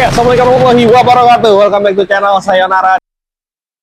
Oke, assalamualaikum warahmatullahi wabarakatuh. Welcome back to channel Sayonara.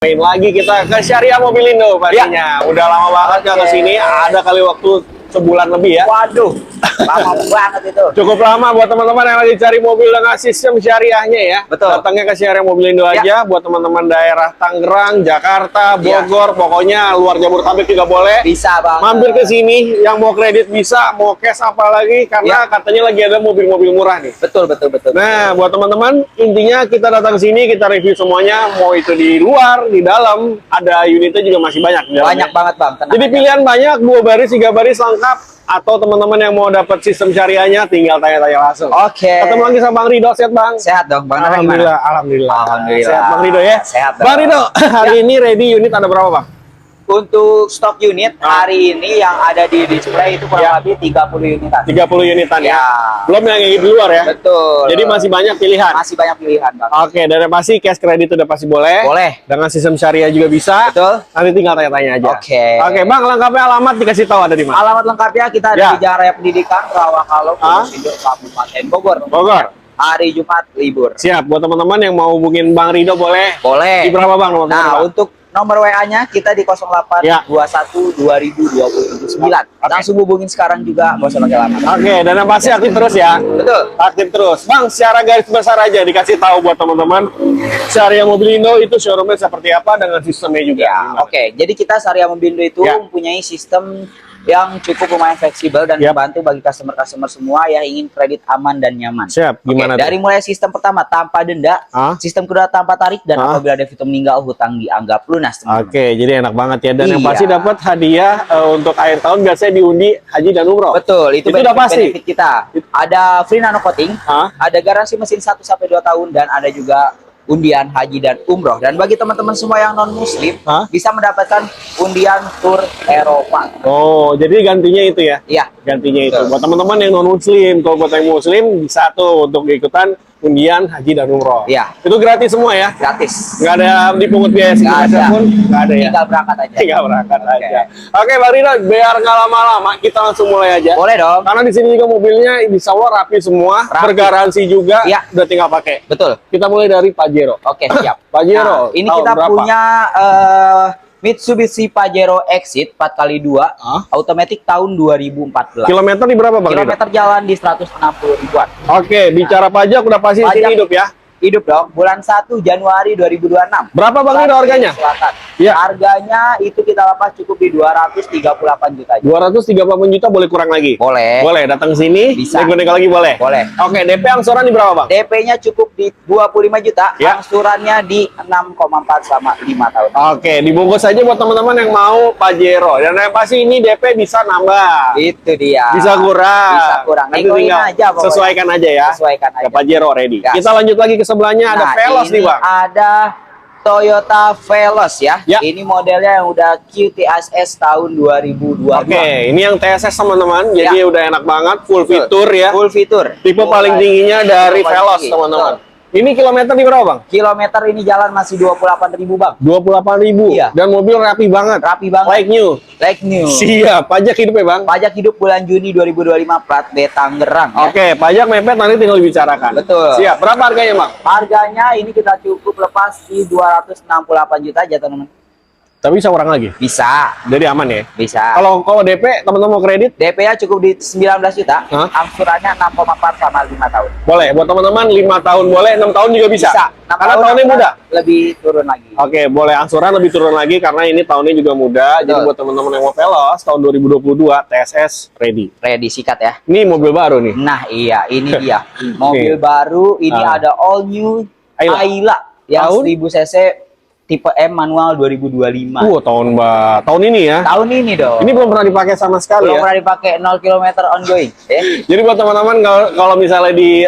Main lagi kita ke Syariah Mobilindo pastinya. Udah lama banget nggak kesini. Ada kali waktu sebulan lebih ya. Waduh, lama banget itu. Cukup lama buat teman-teman yang lagi cari mobil dengan sistem syariahnya ya. Betul. Datangnya ke Syariah Mobilindo aja buat teman-teman daerah Tangerang, Jakarta, Bogor, pokoknya luar Jabodetabek juga boleh. Bisa banget. Mampir ke sini, yang mau kredit bisa, mau cash apalagi karena katanya lagi ada mobil-mobil murah nih. Betul. Nah, buat teman-teman, intinya kita datang ke sini, kita review semuanya, mau itu di luar, di dalam, ada unitnya juga masih banyak. Banyak banget bang. Tenang jadi aja. pilihan banyak, 2 baris, 3 baris lengkap, atau teman-teman yang mau dapat sistem syariahnya, tinggal tanya-tanya langsung. Oke. Ketemu lagi sama Bang Rido, sehat Bang? Sehat dong bang. Alhamdulillah. Sehat Bang Rido ya. Sehat dong. Bang Rido, hari ini ready unit ada berapa Bang? Untuk stok unit hari ini yang ada di display itu kurang lebih 30 unitan. 30 unitan ya. Ya. Belum yang di luar ya. Betul. Jadi masih banyak pilihan. Masih banyak pilihan bang. Oke, dan yang pasti cash kredit udah pasti boleh. Boleh. Dengan sistem syariah juga bisa. Betul. Nanti tinggal tanya-tanya aja. Oke. Oke, Bang, lengkapnya alamat dikasih tahu ada di mana? Alamat lengkapnya kita ada di Jalan Raya Pendidikan Rawakalo, Sido, Kabupaten Bogor. Bogor. Hari Jumat libur. Siap, buat teman-teman yang mau hubungin Bang Rido boleh. Boleh. Di berapa Bang nomor? Nah, untuk nomor WA-nya kita di 08 Ya. 21 2029. Langsung hubungin sekarang juga, nggak usah pakai lama. Oke, dan yang pasti aktif terus ya. Betul. Aktif terus. Bang, secara garis besar aja dikasih tahu buat teman-teman. Syariah Mobilindo itu showroomnya seperti apa dengan sistemnya juga. Ya, oke. Jadi kita Syariah Mobilindo itu mempunyai sistem yang cukup lumayan fleksibel dan membantu bagi customer-customer semua yang ingin kredit aman dan nyaman. Siap, gimana Dari mulai sistem pertama tanpa denda, sistem kedua tanpa tarik, dan apabila ada fitur meninggal hutang dianggap lunas. Oke, jadi enak banget ya. Dan yang pasti dapat hadiah untuk akhir tahun biasanya diundi haji dan umroh. Betul, itu udah pasti. benefit kita. Ada free nano coating, ada garansi mesin 1-2 tahun, dan ada juga undian haji dan umroh. Dan bagi teman-teman semua yang non muslim bisa mendapatkan undian tur Eropa. Oh, jadi gantinya itu ya? Iya, gantinya itu. Buat teman-teman yang non muslim, kalau buat yang muslim bisa tuh untuk ikutan undian haji dan umroh. Iya. Itu gratis semua ya? Gratis. Nggak ada dipungut biaya sekitar pun? Nggak ada ya? Tinggal berangkat aja. Tinggal berangkat aja. Oke, Bang Rido, biar nggak lama-lama, kita langsung mulai aja. Boleh dong. Karena di sini juga mobilnya insya Allah rapi semua, bergaransi juga, udah tinggal pakai. Betul. Kita mulai dari Pajero. Oke, siap. Pajero. Nah, ini kita punya Mitsubishi Pajero Exit 4x2 automatic tahun 2014. Kilometer di berapa Bang? Kilometer jalan di 160 ribuan. Oke, bicara pajak udah pasti sini hidup ya? Hidup dong, bulan 1 Januari 2026. Berapa Bang Rido harganya? Selatan. Ya. Harganya itu kita lepas cukup di 238 juta. 238 juta boleh kurang lagi? Boleh. Boleh, datang sini, bisa. nego-nego lagi boleh? Boleh. Oke, DP angsuran di berapa Bang? DP-nya cukup di 25 juta, angsurannya di 6,4 selama 5 tahun. Oke, dibungkus aja buat teman-teman yang mau Pajero. Dan yang pasti ini DP bisa nambah. Itu dia. Bisa kurang. Bisa kurang. Nanti Negoin tinggal aja pokoknya. sesuaikan aja ya. Sesuaikan aja. Ya, Pajero ready. Gas. Kita lanjut lagi ke sebelahnya, ada Veloz nih Bang. Ada Toyota Veloz ya. Ini modelnya yang udah QTSS tahun 2022. Oke, ini yang TSS teman-teman. Jadi udah enak banget, full fitur ya. Full fitur. Tipe paling tingginya dari Veloz teman-teman. Ini kilometer di berapa Bang? Kilometer ini jalan masih 28.000 Bang. 28.000. Iya. Dan mobil rapi banget. Rapi banget. Like new. Like new. Siap. Pajak hidup ya Bang? Pajak hidup bulan Juni 2025 plat B Tangerang. Oke, pajak mepet nanti tinggal dibicarakan. Betul. Siap. Berapa harganya Bang? Harganya ini kita cukup lepas di 268 juta aja teman-teman. Tapi bisa kurang lagi? Bisa. Jadi aman ya? Bisa. Kalau DP, teman-teman mau kredit? DP-nya cukup di 19 juta. Angsurannya 6,4 sama 5 tahun. Boleh. Buat teman-teman 5 tahun boleh, 6 tahun juga bisa? Bisa. Karena tahunnya muda? Lebih turun lagi. Oke, boleh angsuran lebih turun lagi karena ini tahunnya juga muda. Jadi buat teman-teman yang mau Veloz tahun 2022 TSS ready. Ready sikat ya. Ini mobil baru nih. Nah, iya, ini dia. Mobil baru ini ada all new Ayla yang 1000 cc tipe M manual 2025. Tahun ini ya? Tahun ini dong. Ini belum pernah dipakai sama sekali belum ya? pernah dipakai, 0 km ongoing. Jadi buat teman-teman kalau misalnya di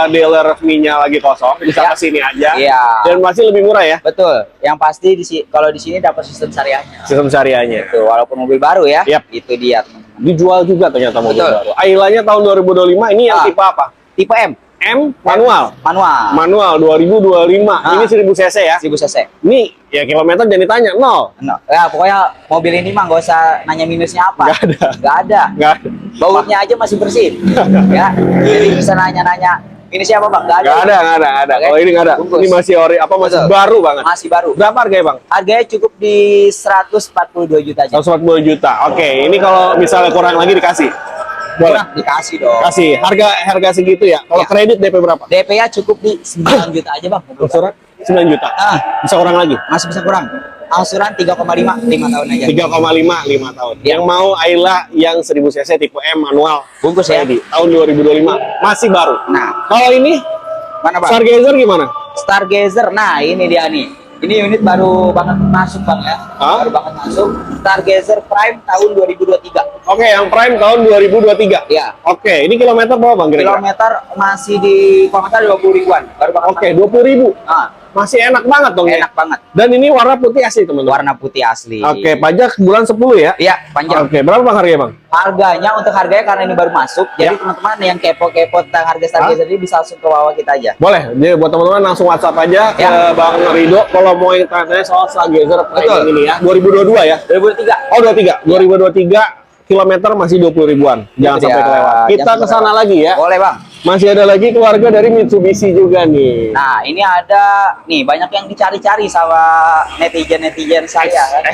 dealer resminya lagi kosong, bisa ke sini aja. Iya. Dan masih lebih murah ya? Betul. Yang pasti kalau di sini dapat sistem syariahnya. Sistem syariahnya. Betul. Walaupun mobil baru ya. Itu dia. Dijual juga ternyata mobil baru. Ailanya tahun 2025 ini yang tipe apa? Tipe M. M manual. Manual 2025. Ini 1000 cc ya? 1000 cc. Ini ya kilometer jangan ditanya, nol. Ya pokoknya mobil ini mah nggak usah nanya minusnya apa. Nggak ada. Bautnya aja masih bersih. Ya. Jadi bisa nanya-nanya Ini siapa bang? Nggak ada. Nggak ada. Oke. Kalau ini nggak ada. Bungkus. Ini masih ori, apa masih Betul. baru banget. Masih baru. Berapa harganya bang? Harganya cukup di 142 juta aja. 140 juta. Oke, ini kalau misalnya kurang lagi dikasih. Boleh. Kurang dikasih dong. Kasih harga segitu ya. Kalau Ya. kredit DP berapa? DP-nya cukup di 9 juta aja bang. Angsuran 9 juta. Ah. Bisa kurang lagi. Masih bisa kurang. Angsuran 3,5 5 tahun aja. 3,5 5 tahun. Ya. Yang mau Ayla yang 1000 cc tipe M manual Bungkus ya. ready. Tahun 2025 masih baru. Nah, Kalau ini mana bang? Stargazer gimana? Stargazer. Nah, ini dia nih. Ini unit baru banget masuk bang ya. Hah? Baru banget masuk. Stargazer Prime tahun 2023. Oke, yang Prime tahun 2023. Ya. Oke, ini kilometer berapa bang kira-kira? Kilometer masih di kilometer 20 ribuan. Baru banget. Oke, 20.000. Ah, Masih enak banget dong ya. enak banget. Dan ini warna putih asli teman-teman. Warna putih asli. Oke, pajak bulan 10 ya? Iya, panjang. Oke, berapa bang harganya bang? Harganya untuk harganya karena ini baru masuk, Ya. jadi teman-teman yang kepo-kepo tentang harga Stargazer ini bisa langsung ke bawah kita aja. Boleh, jadi buat teman-teman langsung WhatsApp aja ke Ya. Bang Rido kalau mau yang tanya soal Stargazer Prime Betul. ini ya. 2022 ya? 2003. Oh, 2023 kilometer masih 20 ribuan. Jangan Itu sampai dia. kelewat. Kita Jangan ke sampai sana kelewat. lagi ya. Boleh bang. Masih ada lagi keluarga dari Mitsubishi juga nih. Nah ini ada nih banyak yang dicari-cari sama netizen saya kan.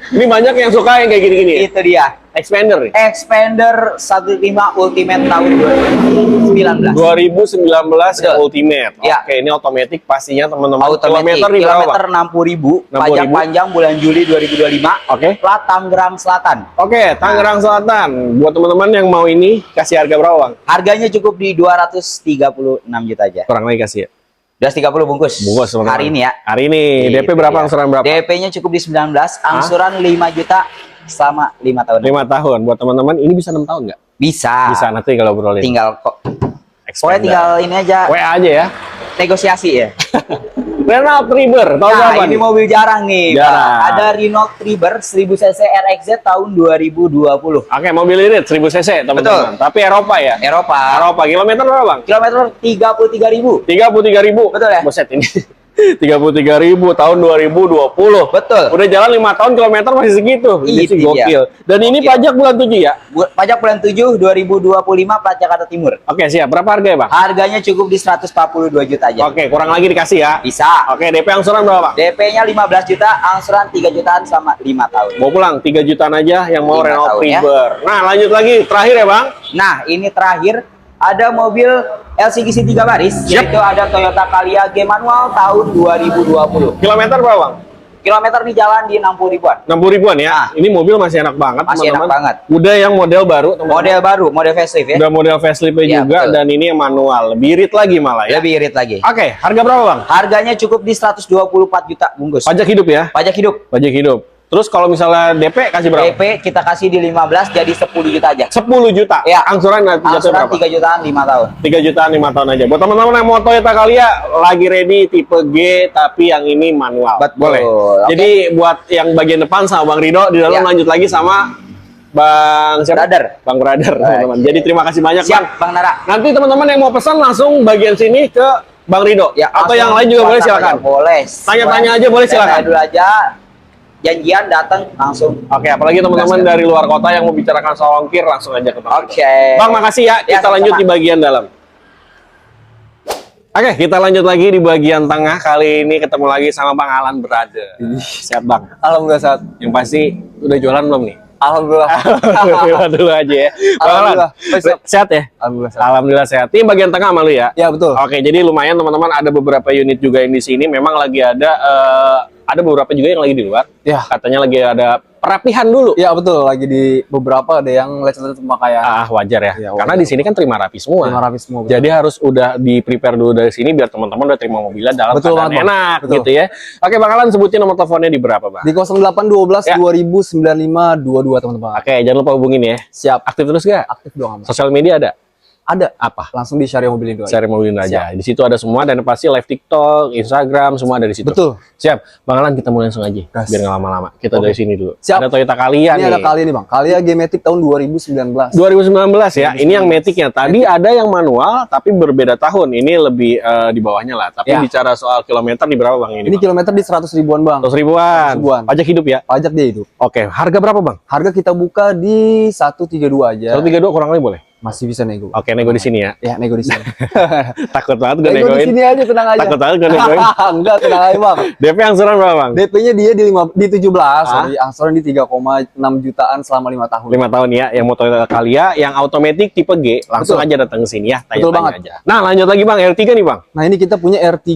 Ini banyak yang suka yang kayak gini-gini ya? Itu dia. Expander nih. Expander 15 Ultimate tahun 2019. 2019 yang Betul. Ultimate. Ya. Oke, ini otomatis pastinya teman-teman. Automatic. Kilometer di berapa? Kilometer 60.000. 60.000. Pajak panjang bulan Juli 2025. Oke. Plat Tangerang Selatan. Oke, Tangerang Selatan. Buat teman-teman yang mau ini, kasih harga berapa bang? Harganya cukup di 236 juta aja. Kurang lagi kasih ya. 230 bungkus. Bungkus teman-teman. Hari ini ya. Hari ini. Itu DP berapa, dia. angsuran berapa? DP-nya cukup di 19, angsuran 5 juta selama 5 tahun. 5 tahun. Buat teman-teman, ini bisa 6 tahun nggak? Bisa. Bisa, nanti kalau obrolin. Tinggal kok. Expander. Pokoknya tinggal ini aja WA aja ya. negosiasi ya. Renault Triber, tahun Nah, berapa ini nih? mobil jarang nih, Pak. Jarang. Ada Renault Triber 1000 cc RXZ tahun 2020. Oke, mobil irit 1000 cc teman-teman. Betul. Tapi Eropa ya? Eropa. Eropa, kilometer berapa bang? Kilometer 33.000. 33.000. Betul ya? Buset ini. 33.000 tahun 2020. Betul. Udah jalan 5 tahun kilometer masih segitu. Ini Itu sih dia. gokil. Dan ini Gokil. pajak bulan 7 ya? Pajak bulan 7 2025 plat Jakarta Timur. Oke, siap. Berapa harganya bang? Harganya cukup di 142 juta aja. Oke, kurang lagi dikasih ya. Bisa. Oke, DP angsuran berapa bang? DP-nya 15 juta, angsuran 3 jutaan sama 5 tahun. Mau pulang 3 jutaan aja yang mau 5 Renault tahun ya. Triber. Nah, lanjut lagi. Terakhir ya bang? Nah, ini terakhir ada mobil LCGC 3 baris, Siap. yaitu ada Toyota Calya G manual tahun 2020. Kilometer berapa bang? Kilometer di jalan di 60 ribuan. 60 ribuan ya. Nah. Ini mobil masih enak banget Masih enak teman-teman. banget. Udah yang model baru teman-teman. Model baru, model facelift ya. Udah model facelift Iya, juga betul. dan ini yang manual. Lebih irit lagi malah ya. Lebih irit lagi. Oke, harga berapa bang? Harganya cukup di 124 juta bungkus. Pajak hidup ya? Pajak hidup. Pajak hidup. Terus kalau misalnya DP kasih berapa? DP kita kasih di 15 jadi 10 juta aja. 10 juta. Ya. Angsuran jatuh Angsuran berapa? 3 jutaan 5 tahun. 3 jutaan 5 tahun aja. Buat teman-teman yang mau Toyota Calya lagi ready tipe G tapi yang ini manual. Betul. Boleh. Oke. Jadi buat yang bagian depan sama Bang Rido, di dalam Ya. lanjut lagi sama Bang siapa? Brother. Bang Brother, teman-teman. Jadi terima kasih banyak, Bang. Siap, Bang Nara. Nanti teman-teman yang mau pesan langsung bagian sini ke Bang Rido. Ya, atau langsung yang lain juga boleh WhatsApp silakan. aja, boleh. Tanya-tanya aja boleh, silakan. Tanya dulu aja. Janjian datang langsung. Oke, apalagi teman-teman dari luar kota yang mau bicarakan soal ongkir langsung aja ke Bang Rido. Oke. Bang, makasih ya. Ya, Kita lanjut sama-sama. di bagian dalam. Oke, kita lanjut lagi di bagian tengah. Kali ini ketemu lagi sama Bang Alan Brother. Siap, Bang. Alhamdulillah saat. Yang pasti udah jualan belum nih? Alhamdulillah. Alhamdulillah dulu aja ya. Bang Alan, Alhamdulillah. Siap. sehat ya? Alhamdulillah saat. Alhamdulillah sehat. Ini bagian tengah sama lu ya? Ya betul. Oke, jadi lumayan teman-teman, ada beberapa unit juga yang di sini. Memang lagi ada beberapa juga yang lagi di luar. Ya. Katanya lagi ada perapihan dulu. Ya betul. Lagi di beberapa ada yang lecet-lecet pemakaian. Ah, wajar ya. Ya, Karena wajar. di sini kan terima rapi semua. Terima rapi semua. Betul. Jadi harus udah di prepare dulu dari sini biar teman-teman udah terima mobilnya dalam Betul keadaan banget, Bang. enak Betul. gitu ya. Oke, Bang Alan sebutin nomor teleponnya di berapa, Bang? Di 0812 Ya. 2095 22 teman-teman. Oke, jangan lupa hubungin ya. Siap. Aktif terus gak? Aktif doang. Mas. Sosial media ada? Ada. Apa? Langsung di Syariah Mobil Indo aja. Cari mobilin aja. Di situ ada semua dan pasti live TikTok, Instagram, semua ada di situ. Betul. Siap. Bang Alan kita mulai langsung aja. Gas. Biar nggak lama-lama. Kita Oke. dari sini dulu. Siap. Ada Toyota Calya Ini nih. ada kali ini Bang. Calya G-Matic tahun 2019. 2019 ya. Ini yang Matic-nya. Tadi ada yang manual tapi berbeda tahun. Ini lebih di bawahnya lah. Tapi Ya. bicara soal kilometer di berapa Bang ini? Ini Bang? kilometer di 100 ribuan Bang. 100 ribuan. 100 ribuan. Pajak hidup ya? Pajak dia itu. Oke. Harga berapa Bang? Harga kita buka di 132 aja. 132 kurang lebih boleh? Masih bisa nego. Oke, nego di sini ya. Ya, nego di sini. Takut banget gue Nego di negoin. sini aja, tenang aja. Takut banget gue negoin. Enggak, tenang aja, Bang. DP angsuran berapa, Bang? DP-nya dia di 17, sorry, angsuran di 3,6 jutaan selama 5 tahun. 5 tahun ya, yang mau Toyota Calya, yang automatic tipe G, langsung Betul. aja datang ke sini ya, Betul tanya-tanya banget. aja. Nah, lanjut lagi Bang, R3 nih Bang. Nah, ini kita punya R3.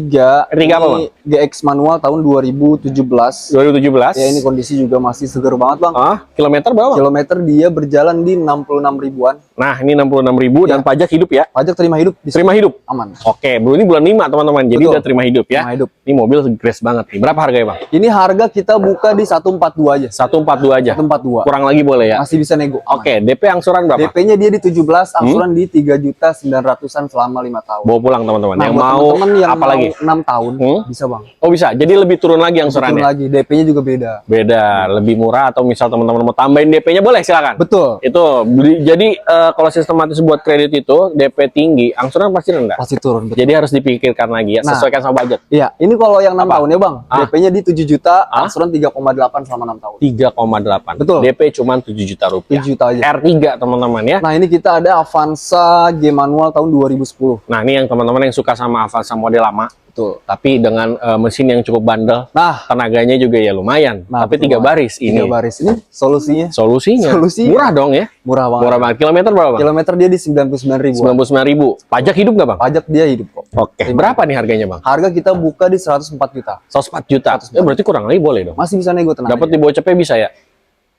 R3 apa, Ini GX manual tahun 2017. 2017. Ya, ini kondisi juga masih seger banget, Bang. Kilometer berapa, Bang? Kilometer dia berjalan di 66 ribuan. Nah, ini 66.000 dan Ya. pajak hidup ya. Pajak terima hidup bisa Terima hidup. aman. Oke, bro, ini bulan 5 teman-teman. Jadi Betul. udah terima hidup ya. Terima hidup. Ini mobil grace banget nih. Berapa harganya, Bang? Ini harga kita buka di 142 aja. 142 aja. 142. Kurang lagi boleh ya. Masih bisa nego. aman. Oke, DP angsuran berapa? DP-nya dia di 17, angsuran di 3.900.000-an selama 5 tahun. Bawa pulang teman-teman. Nah, yang buat mau teman-teman yang apa mau lagi? 6 tahun bisa, Bang. Oh, bisa. Jadi lebih turun lagi Turun angsurannya. lagi, DP-nya juga beda. Beda, lebih murah atau misal teman-teman mau tambahin DP-nya boleh silakan. Betul. Itu jadi kalau sistematis buat kredit itu DP tinggi, angsuran pasti rendah. Pasti turun. Betul. Jadi harus dipikirkan lagi ya, Nah. sesuaikan sama budget. Iya, ini kalau yang 6 Apa? tahun ya, Bang. Ah. DP-nya di 7 juta, angsuran 3,8 selama 6 tahun. 3,8. Betul. DP cuma 7 juta rupiah. 7 juta aja. R3 teman-teman ya. Nah, ini kita ada Avanza G manual tahun 2010. Nah, ini yang teman-teman yang suka sama Avanza model lama, Betul. tapi dengan mesin yang cukup bandel, Nah, tenaganya juga ya lumayan. Tapi betul 3 banget. baris ini. 3 baris ini solusinya Solusinya. Solusinya. Murah dong ya. murah banget. Murah banget. Kilometer berapa, Bang? Kilometer dia di 99.000. 99.000. Pajak hidup nggak, Bang? Pajak dia hidup kok. Oke. Berapa nih harganya, Bang? Harga kita buka di 104 juta. 104 juta. Berarti kurang lagi boleh dong. Masih bisa nego, tenang Dapat aja. di Bocepnya bisa ya?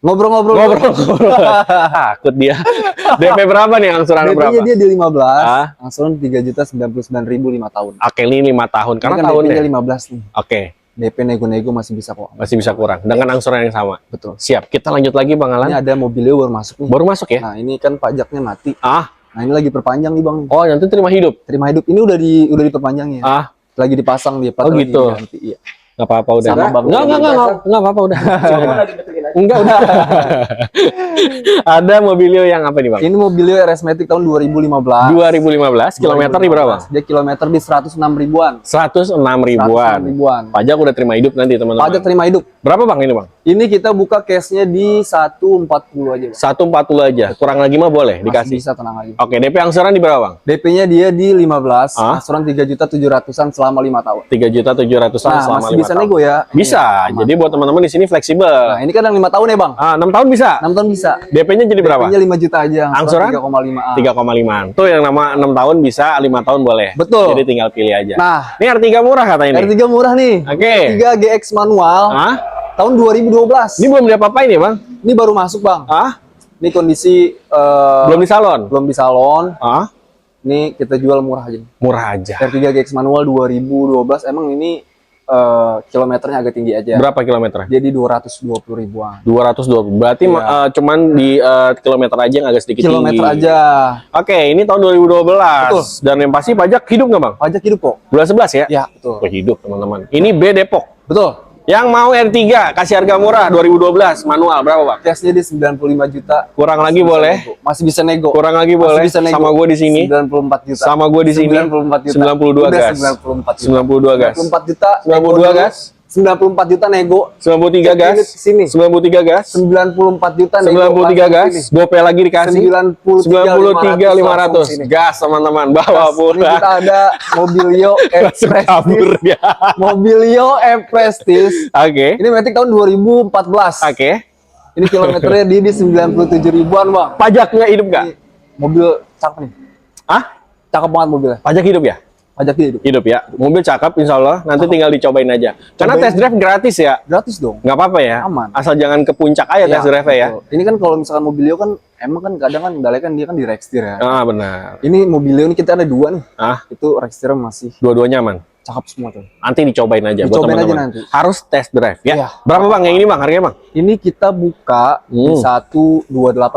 Ngobrol-ngobrol. Takut dia. DP berapa nih angsuran berapa? DP-nya dia di 15, Ah. angsuran 3.099.000 5 tahun. Oke, ini 5 tahun. Karena Ini kan tahun DP-nya deh. 15 nih. Oke, DP nego-nego masih bisa kok. masih bisa kurang. Dengan angsuran yang sama. Betul. Siap. Kita lanjut lagi, Bang Ini Alan. ada mobilnya baru masuk nih. Baru masuk ya? Nah, ini kan pajaknya mati. Ah, Nah, ini lagi perpanjang nih, Bang. oh nanti terima hidup. Terima hidup ini udah diperpanjang ya. Ah, Lagi dipasang dia, Oh, lagi gitu. diganti, iya. nggak apa-apa udah. Sama Bang Nggak apa-apa udah. Enggak udah. Ada mobilio yang apa nih, Bang? Ini mobilnya RS Matic tahun 2015. 2015, kilometer di berapa? Dia kilometer di 106 ribuan. 106 ribuan. 106 ribuan. Pajak udah terima hidup nanti, teman-teman. Pajak terima hidup. Berapa, Bang, ini, Bang? Ini kita buka cashnya di 140 aja, Bang. 140 aja. Kurang lagi mah boleh Masih dikasih. bisa, tenang aja. Oke, DP angsuran di berapa, Bang? DP-nya dia di 15, Ah? angsuran 3.700.000-an selama 5 tahun. 3.700.000 Nah, selama masih 5 bisa tahun. nego ya. Bisa. Aman. Jadi buat teman-teman di sini fleksibel. Nah, ini kan yang 5 tahun ya, Bang. 6 tahun bisa. 6 tahun bisa. DP-nya jadi berapa? DP-nya 5 juta aja, Angsuran? 3,5. 3,5. Tuh yang nama 6 tahun bisa, 5 tahun boleh. Betul. Jadi tinggal pilih aja. Nah, Ini R3 murah kata ini. R3 murah nih. Oke. R3 GX manual Hah? tahun 2012. Ini belum diapa-apain ya, Bang? Ini baru masuk, Bang. Hah? Ini kondisi Belum di salon? belum di salon. Hah? Ini kita jual murah aja. Murah aja. R3 GX manual 2012 emang ini kilometernya agak tinggi aja. Berapa kilometer? Jadi 220 ribuan. 220. Berarti Iya. cuman di kilometer aja yang agak sedikit Kilometer tinggi. aja. Oke, ini tahun 2012. Betul. Dan yang pasti pajak hidup nggak, Bang? Pajak hidup kok. Bulan 11 ya? Ya, betul. Oh, hidup, teman-teman. Ini B Depok. Betul. Yang mau R3 kasih harga murah 2012 manual berapa, Bang? Cashnya di 95 juta. Kurang lagi boleh. Masih bisa nego. Kurang lagi Masih boleh. bisa nego. Sama gue di sini. 94 juta. Sama gue di sini. 94 juta. 92 Udah gas. 94 juta. 92 gas. 94 juta. 92 gas. 94 juta nego. 93 gas. Sini. 93 gas. 94 juta nego. 93 gas. Sini. Gope lagi dikasih. 93.500. Sini. Gas, teman-teman. Bawa Ini pulang. kita ada Mobilio Langsung kabur E-Prestige. dia. Mobilio E-Prestige. Oke. Ini Matic tahun 2014. Oke. Ini kilometernya di 97 ribuan, Bang. Pajaknya hidup nggak? Ini mobil cakep nih. Ah? Cakep banget mobilnya. Pajak hidup ya? Pajaknya hidup. Hidup ya. Mobil cakep insya Allah. Nanti tinggal dicobain aja. Karena Cobain. test drive gratis ya. Gratis dong. Nggak apa-apa ya. Aman. Asal jangan ke puncak aja test drive ya. betul. Ini kan kalau misalkan Mobilio kan emang kan kadang kan kendalanya kan dia kan di rekstir ya. Ah, benar. Ini Mobilio ini kita ada 2 nih. Ah, Itu rekstirnya masih dua-duanya aman. cakep semua tuh. Nanti dicobain aja buat Dicobain aja teman-teman. nanti. Harus test drive ya. Iya. Berapa, Bang yang ini, Bang? Harganya, Bang? Ini kita buka di 128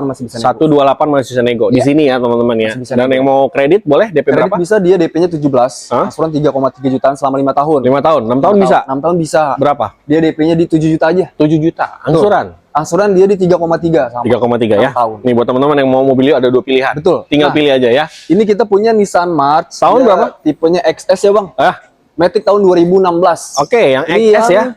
masih bisa nego. 128 masih bisa nego. Di Iya. sini ya, teman-teman ya. Masih bisa Dan nego. yang mau kredit boleh DP Kredit berapa? bisa dia DP-nya 17, Hah? angsuran 3,3 jutaan selama 5 tahun. 5 tahun, 6 tahun bisa. 6 tahun bisa. Berapa? Dia DP-nya di 7 juta aja. 7 juta. Angsuran Angsuran dia di 3,3 sama. 3,3 ya. 6 tahun. Nih buat teman-teman yang mau mobilio ada 2 pilihan. Betul. Tinggal Nah, pilih aja ya. Ini kita punya Nissan March. Tahun Dia berapa? Tipenya XS ya, Bang. Ah, Matic tahun 2016. oke, yang Ini XS ya. yang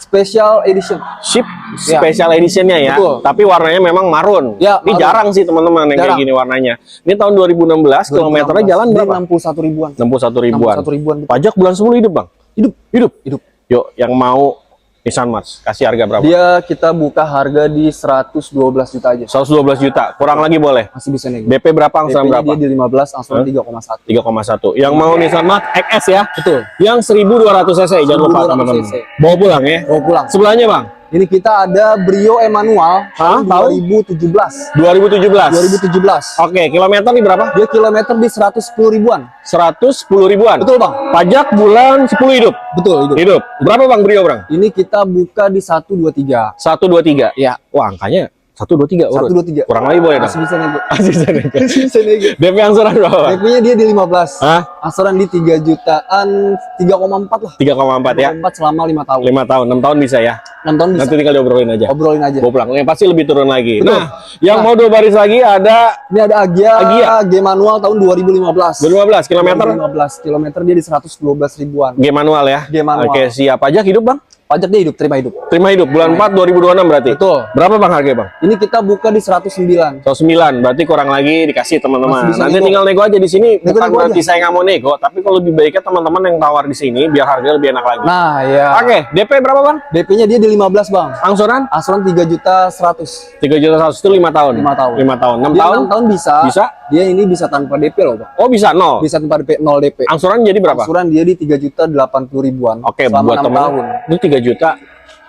special edition. Ship Ya. special editionnya ya. Betul. Tapi warnanya memang marun. Ya, Ini marun. jarang sih teman-teman yang kayak Jarang. gini warnanya. Ini tahun 2016, kilometernya jalan berapa? 61 ribuan. 61 ribuan. 61 ribuan. Pajak bulan 10 hidup, Bang. Hidup. Hidup. Hidup. Yuk, yang mau Nissan March, kasih harga berapa? Dia kita buka harga di 112 juta aja. 112 juta. Kurang lagi boleh. Masih bisa nego. DP berapa, angsuran DP-nya berapa? dia di 15, angsuran 3,1. 3,1. Yang mau Nissan March XS ya? Betul. Yang 1200 cc, jangan lupa 1200 teman-teman. cc. Bawa pulang ya. Bawa pulang. Sebelahnya, Bang. Ini kita ada Brio Emmanuel Hah? tahun Tahun? 2017. 2017. 2017. Oke, kilometer nih berapa? Dia kilometer di 110 ribuan. 110 ribuan. Betul, Bang. Pajak bulan 10 hidup. Betul, hidup. Hidup. Berapa Bang Brio, Bang? Ini kita buka di 123. 123. Ya. Wah, angkanya 123 urut. 123. Kurang lagi boleh dong. Masih bisa nego. Masih bisa nego. Masih bisa nego. DP angsuran berapa, Bang? DP-nya dia di 15. Hah? Angsuran di 3 jutaan, 3,4 lah. 3,4 ya. 3,4 selama 5 tahun. 5 tahun, 6 tahun bisa ya. 6 tahun bisa. Nanti tinggal diobrolin aja. Obrolin aja. Bawa pulang. Yang pasti lebih turun lagi. Betul. Nah, yang Nah. mau 2 baris lagi ada Ini ada Agia, Agia. G manual tahun 2015. 2015 kilometer. 2015 kilometer dia di 112 ribuan. G manual ya. G manual. Oke, siap. Pajak hidup, Bang? Pajak dia hidup, terima hidup. Terima hidup bulan 4 2026 berarti. Betul. Berapa Bang harganya, Bang? Ini kita buka di 109. 109, berarti kurang lagi dikasih teman-teman. Masih bisa Nanti nego. tinggal nego aja di sini. Nego-nego Bukan berarti aja. saya nggak mau nego, tapi kalau lebih baiknya teman-teman yang tawar di sini biar harganya lebih enak lagi. Nah, ya. Oke, DP berapa, Bang? DP-nya dia di 15, Bang. Angsuran Angsuran 3 juta 100. 3 juta 100 itu 5 tahun. 5 tahun. 5 tahun. 6 Dia tahun 6 tahun bisa. bisa. Dia ini bisa tanpa DP loh, Bang. Oh, bisa 0. Bisa tanpa DP, 0 DP. Angsuran jadi berapa? Angsuran dia di 3 juta 80 ribuan. Oke, selama buat 6 teman tahun. itu 3 juta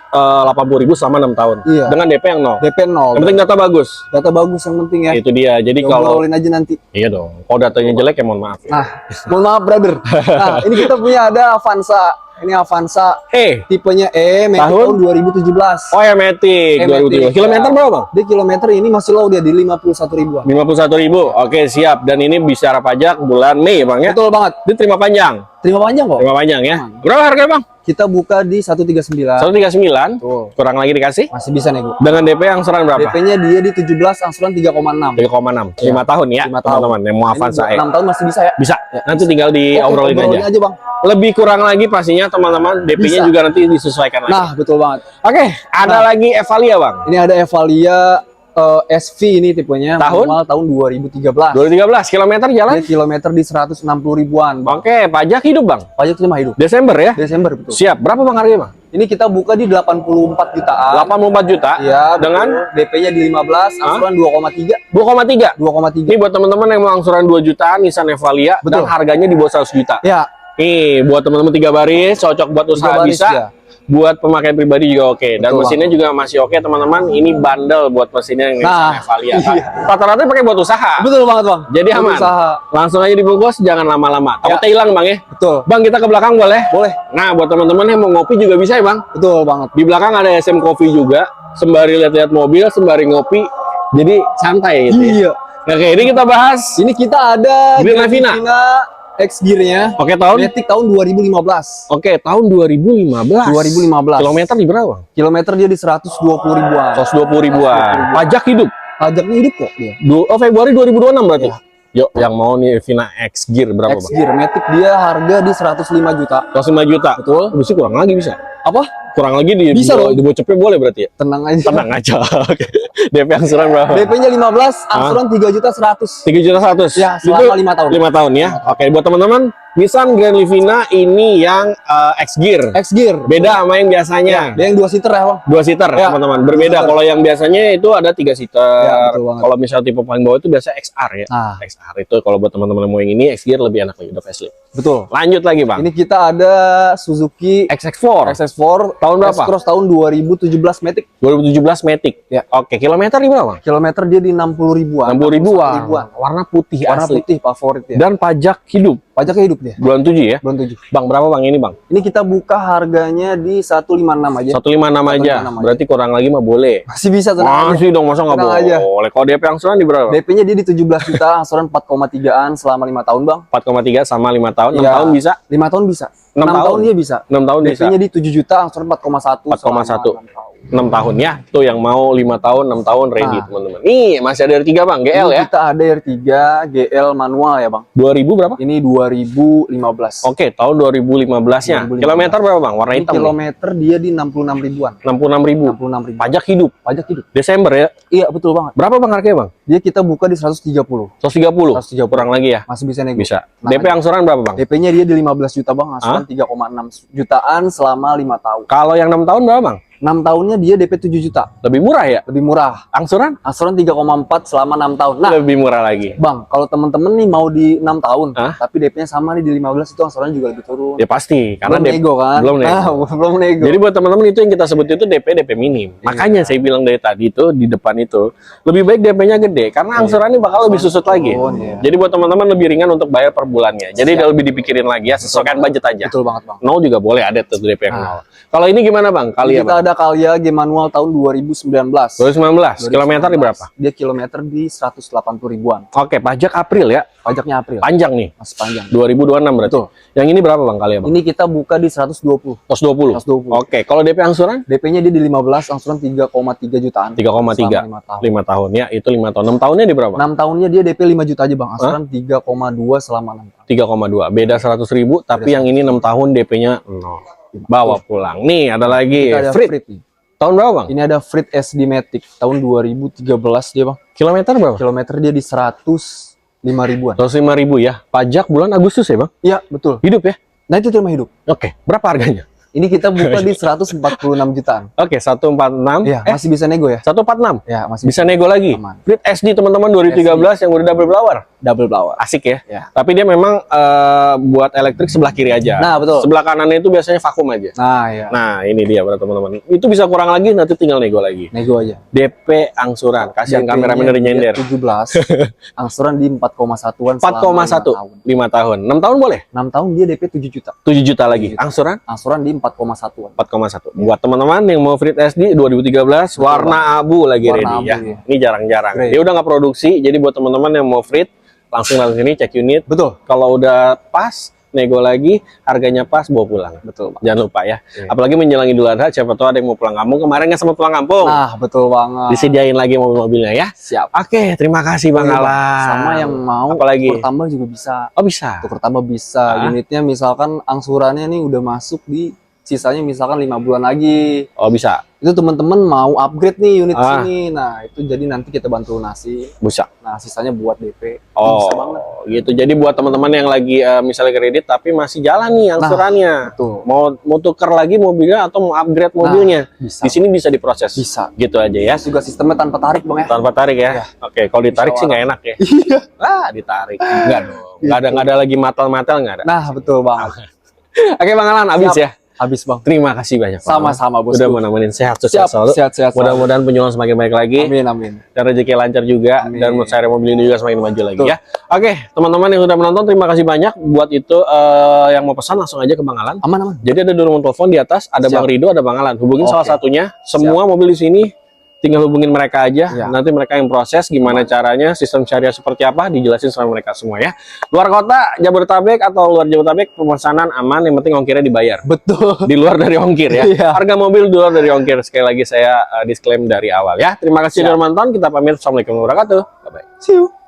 80.000 selama 6 tahun. Iya. Dengan DP yang 0. DP 0. Yang penting data bagus. Data bagus yang penting ya. Itu dia. Jadi kalau Ngobrolin aja nanti. iya dong. Kalau datanya jelek ya mohon maaf. Nah, mohon maaf brother. Nah, ini kita punya ada Avanza. Ini Avanza tipenya E, Matic Tahun? tahun 2017. Oh ya Matic 2017. Matic, Kilometer ya. berapa, Bang? Dia kilometer ini masih low dia di 51 ribuan. 51.000. Oke, siap. Dan ini bicara pajak bulan Mei, Bang ya. Betul banget. Ini terima panjang. Terima panjang kok. Terima panjang ya. Berapa harganya, Bang? Kita buka di 139. 139. Betul. Kurang lagi dikasih. Masih bisa nego. Dengan DP angsuran berapa? DP-nya dia di 17, angsuran 3,6. 3,6. 5 tahun ya, 5 tahun. teman-teman. Yang mau Avanza ya. 6 tahun masih bisa ya? Bisa. Ya. Nanti tinggal diobrolin Obrolin aja. Bang. Lebih kurang lagi pastinya teman-teman DP-nya Bisa. juga nanti disesuaikan lagi. Nah, betul banget. Oke, ada Nah. lagi Evalia, Bang. Ini ada Evalia SV ini tipenya. Tahun? Manual tahun 2013. 2013 kilometer jalan. Dia kilometer di 160 ribuan, Bang. Oke, pajak hidup, Bang. Pajak cuma hidup. Desember ya. Desember betul. Siap. Berapa Bang harganya, Bang? Ini kita buka di 84 jutaan. 84 juta. Iya, Dengan DP-nya di 15, angsuran 2,3. 2,3. 2,3. Ini buat teman-teman yang mau angsuran 2 jutaan Nissan Evalia dan Betul. harganya di bawah 100 juta. Ya, Nih, buat teman-teman 3 baris, cocok buat usaha baris, bisa. ya. Buat pemakaian pribadi juga oke. Dan Betul, mesinnya juga masih oke, teman-teman. Ini bandel buat mesinnya yang Nissan Nah, Evalia. iya. Rata-rata pakai buat usaha. betul banget, Bang. Jadi Betul, aman. Usaha. Langsung aja dibungkus, jangan lama-lama. Takutnya hilang, Bang ya. Betul. Bang, kita ke belakang boleh? Boleh. Nah, buat teman-teman yang mau ngopi juga bisa ya, Bang. Betul banget. Di belakang ada SM Coffee juga. Sembari lihat-lihat mobil, sembari ngopi. Jadi santai gitu ya. Iya. Oke, ini kita bahas. Ini kita ada Grand Livina. X Gear-nya. Oke, tahun? Matic tahun 2015. Oke, tahun 2015. 2015. Kilometer di berapa, Bang? Kilometer dia di 120 ribuan. 120 ribuan. Pajak hidup. Pajaknya hidup kok dia. Februari 2026 berarti. Ya. Yuk, yang mau nih Vina X Gear berapa, X Bang? Gear Matic dia harga di 105 juta. 105 juta. Betul. Bisa kurang lagi bisa. Apa? Kurang lagi Bisa dong. dibocepnya boleh berarti ya? Tenang aja. Tenang aja. Oke. DP angsuran berapa? DP-nya 15, angsuran 3 juta 100. 3 juta 100. Ya, selama 5 tahun. 5 tahun ya. Oke, buat teman-teman, Nissan Grand Livina ini yang X Gear. X Gear. Beda sama yang biasanya. Dia yang 2 seater ya, Bang. 2 seater, Ya, teman-teman. 2 Berbeda. seater. Kalau yang biasanya itu ada 3 seater. Ya, betul banget. Kalau misal tipe paling bawah itu biasa XR ya. Nah. XR itu kalau buat teman-teman yang mau yang ini X Gear lebih enak lagi, udah facelift. Betul. Lanjut lagi, Bang. Ini kita ada Suzuki XX4. XS4 Tahun berapa? S-Cross tahun 2017 Matic. 2017 Matic. Ya. Oke, kilometer di berapa, Bang? Kilometer dia di 60 ribuan. 60 ribuan. 61 ribuan. Warna putih Warna asli. putih favorit ya. Dan pajak hidup. Pajaknya hidup dia. Bulan 7 ya. Bulan 7. Bang, berapa Bang ini, Bang? Ini kita buka harganya di 156 aja. 156 aja. 156 aja. Berarti kurang lagi mah boleh. Masih bisa tenang aja. Masih dong, masa nggak Tenang aja. boleh? Kalau DP angsuran di berapa? DP-nya dia di 17 juta, angsuran 4,3-an selama 5 tahun, Bang. 4,3 sama 5 tahun. 6 Iya. tahun bisa? 5 tahun bisa. 6 6 tahun dia bisa. 6 tahun bisa. DP-nya di 7 juta, angsuran 4,1 4,1. selama 6 tahun. 6 tahun ya. Tuh yang mau 5 tahun, 6 tahun ready teman-teman. Nih masih ada R3 Bang, GL ya. Kita ada R3 GL manual ya Bang. 2000 berapa? Ini 2015. Oke, tahun 2015-nya. 2015. Kilometer berapa Bang? Warna Ini hitam. kilometer dia di 66 ribuan. 66.000. 66 ribu. Pajak hidup. Pajak hidup. Desember ya. Iya betul banget. Berapa Bang harganya Bang? Dia kita buka di 130. 130. 130. Kurang lagi ya. Masih bisa nego. Bisa. Nah, DP angsuran berapa Bang? DP-nya dia di 15 juta Bang, angsuran 3,6 jutaan selama 5 tahun. Kalau yang 6 tahun berapa Bang? 6 tahunnya dia DP 7 juta. Lebih murah ya? Lebih murah. Angsuran? Angsuran 3,4 selama 6 tahun. Nah, Lebih murah lagi. Bang, kalau temen-temen nih mau di 6 tahun, Hah? tapi DP-nya sama nih di 15, itu angsuran juga lebih turun. Ya pasti, karena belum nego kan? belum nego. Nah, belum nego. Jadi buat teman-teman itu yang kita sebut itu DP minim. Makanya saya bilang dari tadi itu di depan itu lebih baik DP-nya gede karena angsurannya bakal lebih susut lagi. Iya. Jadi buat teman-teman lebih ringan untuk bayar per bulannya. Jadi udah lebih dipikirin lagi ya, sesuaikan budget aja. Betul banget Bang. Nol juga boleh ada tuh DP yang nol. Kalau ini gimana Bang? Kali ya Kita Bang? ada Calya G manual tahun 2019. 2019, kilometer di berapa? Dia kilometer di 180 ribuan. Oke, pajak April ya. Pajaknya April. Panjang nih. Masih panjang. 2026 berarti. Betul. Yang ini berapa Bang kali ya Bang? Ini kita buka di 120. 120. 120. Oke, kalau DP angsuran? DP-nya dia di 15, angsuran 3,3 jutaan. 3,3. Selama 5 tahun. 5 tahun ya, itu 5 tahun. 6 tahunnya di berapa? 6 tahunnya dia DP 5 juta aja Bang, angsuran 3,2 selama 6 tahun. 3,2. Beda 100.000, tapi yang ini 6 tahun DP-nya 0. Bawa pulang. Nih, ada lagi. Kita ada Frit. Frit nih. Tahun berapa Bang? Ini ada Frit SD Matic tahun 2013 dia Bang. Kilometer berapa? Kilometer dia di 105 ribuan. 105.000 ya. Pajak bulan Agustus ya Bang? Iya, betul. Hidup ya? Nah, itu terima hidup. Oke. Berapa harganya? Ini kita buka di 146 jutaan. Oke, 146. Iya, masih bisa nego ya? 146. Ya, masih Bisa nego lagi. Aman. Frit SD teman-teman 2013 yang udah double blower. double blower. Asik ya. Ya. Tapi dia memang buat elektrik sebelah kiri aja. Nah, betul. Sebelah kanannya itu biasanya vakum aja. Nah, ya. Nah, ini dia buat teman-teman. Itu bisa kurang lagi, nanti tinggal nego lagi. Nego aja. DP angsuran. Kasihan kameramen dari nyender. 17. Angsuran di 4,1-an 4,1. 5 tahun. 6 tahun boleh? 6 tahun dia DP 7 juta. 7 juta lagi. Angsuran? Angsuran di 4,1-an. 4,1. Buat teman-teman yang mau Frit SD 2013 warna abu lagi Warna ready abu, ya. iya. Ini jarang-jarang. Great. Dia udah nggak produksi, jadi buat teman-teman yang mau Frit langsung datang sini cek unit. Betul. Kalau udah pas, nego lagi, harganya pas, bawa pulang. Betul, Bang. Jangan lupa ya. Iya. Apalagi menjelang Idul Adha, siapa tahu ada yang mau pulang kampung. Kemarin nggak sempat pulang kampung. Nah, betul banget. Disediain lagi mobil-mobilnya ya. Siap. Oke, terima kasih Bang Iya, Bang. Alan. Sama yang mau Apalagi? tuker tambah juga bisa. Oh bisa. Tuker tambah bisa. Unitnya misalkan angsurannya nih udah masuk di sisanya misalkan 5 bulan lagi. Oh bisa. Itu teman-teman mau upgrade nih unit Ah. sini. Nah, itu jadi nanti kita bantu lunasi. Bisa. Nah, sisanya buat DP. Itu Oh, bisa banget. gitu. Jadi buat teman-teman yang lagi misalnya kredit tapi masih jalan nih angsurannya. Betul. Mau tuker lagi mobilnya atau mau upgrade mobilnya. Bisa. Di sini bisa diproses. Bisa. Gitu aja ya. Terus juga sistemnya tanpa tarik, Bang ya. Tanpa tarik ya. Iya. Oke, kalau ditarik sih nggak enak ya. Iya. Ditarik. Enggak dong. Nggak ada lagi matel-matel nggak ada. Nah, betul banget. Oke, Bang Alan, habis Siap. ya. Habis, Bang. Terima kasih banyak. Bang. Sama-sama, Bos. Udah mau nemenin sehat Siap, selalu. sehat-sehat selalu. Mudah-mudahan penjualan semakin baik lagi. Amin, amin. Dan rezeki lancar juga. Amin. Dan menurut saya mobil ini juga semakin maju lagi Betul. ya. Oke, teman-teman yang sudah menonton, terima kasih banyak. Buat itu yang mau pesan langsung aja ke Bang Alan. Aman, aman. Jadi ada dua nomor telepon di atas, ada Siap. Bang Rido, ada Bang Alan. Hubungin Oke. salah satunya. Semua mobil di sini tinggal hubungin mereka aja. Ya. Nanti mereka yang proses gimana caranya, sistem syariah seperti apa, dijelasin sama mereka semua ya. Luar kota, Jabodetabek atau luar Jabodetabek, pemesanan aman, yang penting ongkirnya dibayar. Betul. Di luar dari ongkir ya. Iya. Harga mobil di luar dari ongkir. Sekali lagi saya disclaim dari awal ya. Terima kasih Siap. sudah menonton. Kita pamit. Assalamualaikum warahmatullahi wabarakatuh. Bye bye. See you.